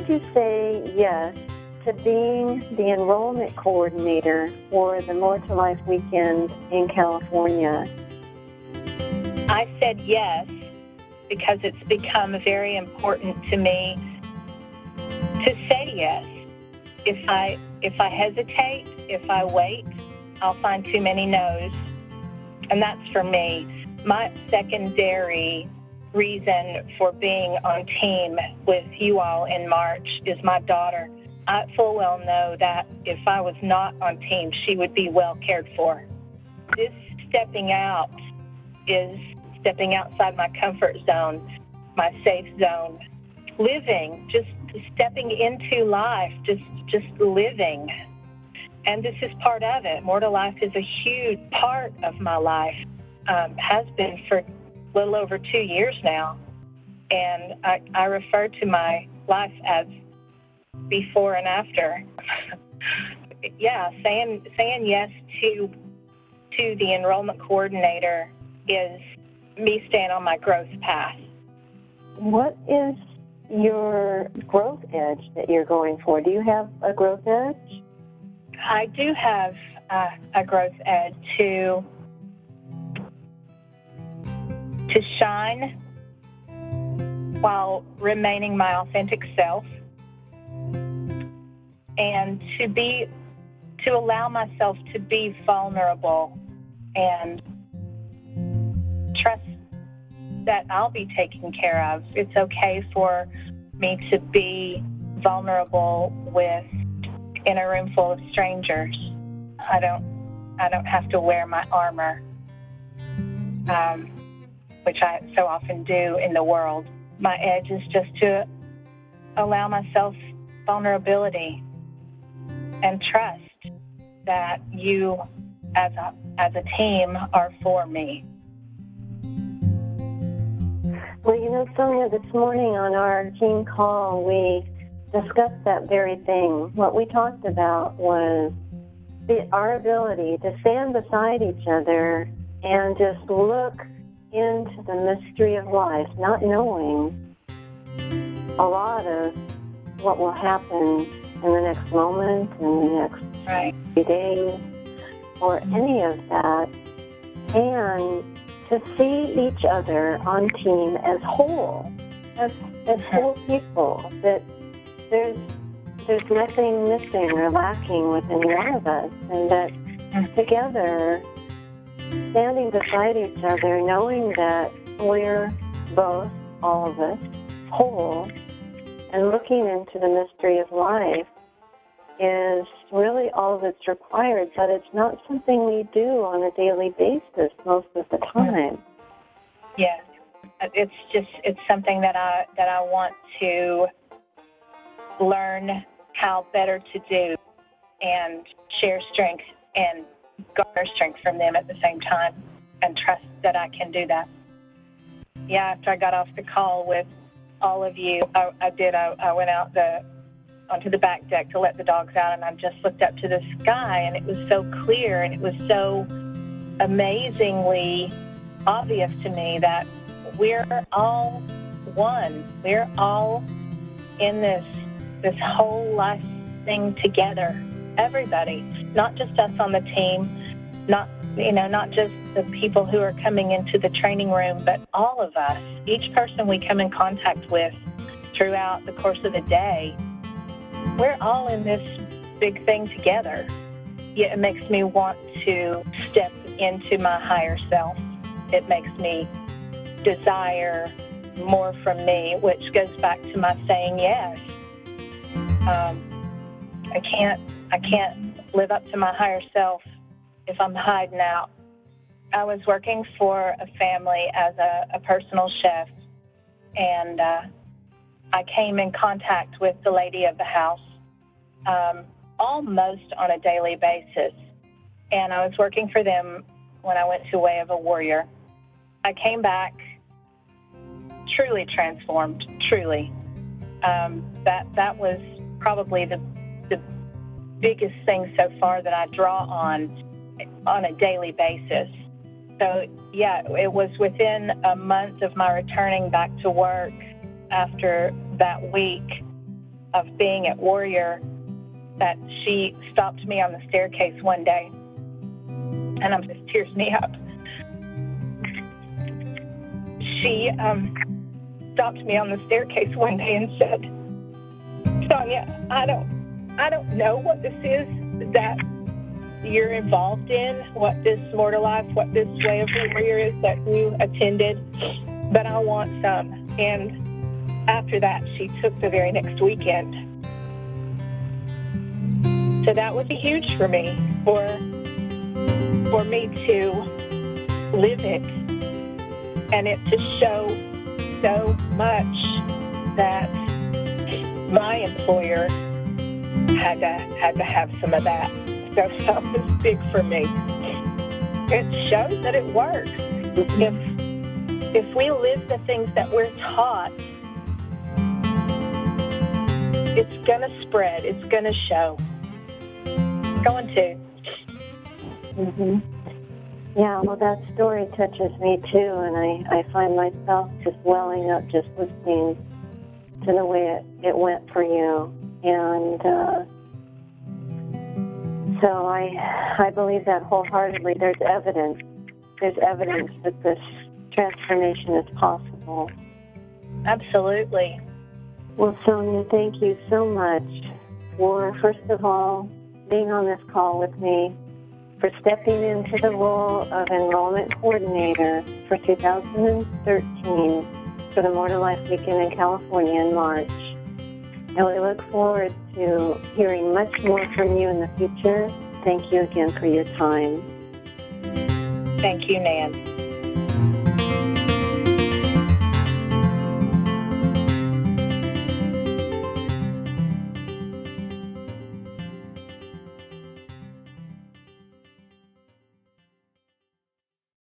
you say yes to being the enrollment coordinator for the More to Life weekend in California? I said yes because it's become very important to me to say yes. If I hesitate, if I wait, I'll find too many no's. And that's for me. My secondary reason for being on team with you all in March is my daughter. I full well know that if I was not on team, she would be well cared for. This stepping out is stepping outside my comfort zone, my safe zone, living, just stepping into life, just living. And this is part of it. More to Life is a huge part of my life, has been for a little over 2 years now. And I refer to my life as before and after. Yeah, saying yes to the enrollment coordinator is me staying on my growth path. What is your growth edge that you're going for? Do you have a growth edge? I do have a growth edge to shine while remaining my authentic self, and to allow myself to be vulnerable and trust that I'll be taken care of. It's okay for me to be vulnerable in a room full of strangers. I don't have to wear my armor, which I so often do in the world. My edge is just to allow myself vulnerability and trust that you as a team are for me. Well, Sonya, this morning on our team call, we discussed that very thing. What we talked about was our ability to stand beside each other and just look into the mystery of life, not knowing a lot of what will happen in the next moment, in the next few days, or any of that, and to see each other on team as whole, as whole people, that there's nothing missing or lacking within one of us, and that together, standing beside each other, knowing that we're both, all of us, whole, and looking into the mystery of life is really all that's required, but it's not something we do on a daily basis most of the time. Yes, it's something that I want to learn how better to do and share strength and garner strength from them at the same time, and trust that I can do that. Yeah, after I got off the call with all of you, I went out onto the back deck to let the dogs out, and I just looked up to the sky, and it was so clear, and it was so amazingly obvious to me that we're all one. We're all in this whole life thing together. Everybody, not just us on the team, not just the people who are coming into the training room, but all of us, each person we come in contact with throughout the course of the day. We're all in this big thing together. Yet it makes me want to step into my higher self. It makes me desire more from me, which goes back to my saying yes. I can't live up to my higher self if I'm hiding out. I was working for a family as a personal chef, and I came in contact with the lady of the house almost on a daily basis. And I was working for them when I went to Way of a Warrior. I came back truly transformed, truly. That was probably the biggest thing so far that I draw on a daily basis. So, yeah, it was within a month of my returning back to work after that week of being at Warrior that she stopped me on the staircase one day, and I'm just tears me up. She stopped me on the staircase one day and said, Sonya, I don't know what this is that you're involved in, what this Mortal Life, what this way of warrior is that you attended, but I want some. And after that, she took the very next weekend. So that was huge for me, for me to live it and it to show so much that my employer had to have some of that. So that was big for me. It shows that it works. If we live the things that we're taught, it's going to spread. It's going to show. It's going to. Mm-hmm. Yeah, well, that story touches me too, and I find myself just welling up just listening to the way it went for you. And so I believe that wholeheartedly. There's evidence that this transformation is possible. Absolutely. Well, Sonya, thank you so much for, first of all, being on this call with me, for stepping into the role of enrollment coordinator for 2013 for the Mortal Life Weekend in California in March. And we look forward to hearing much more from you in the future. Thank you again for your time. Thank you, Nan.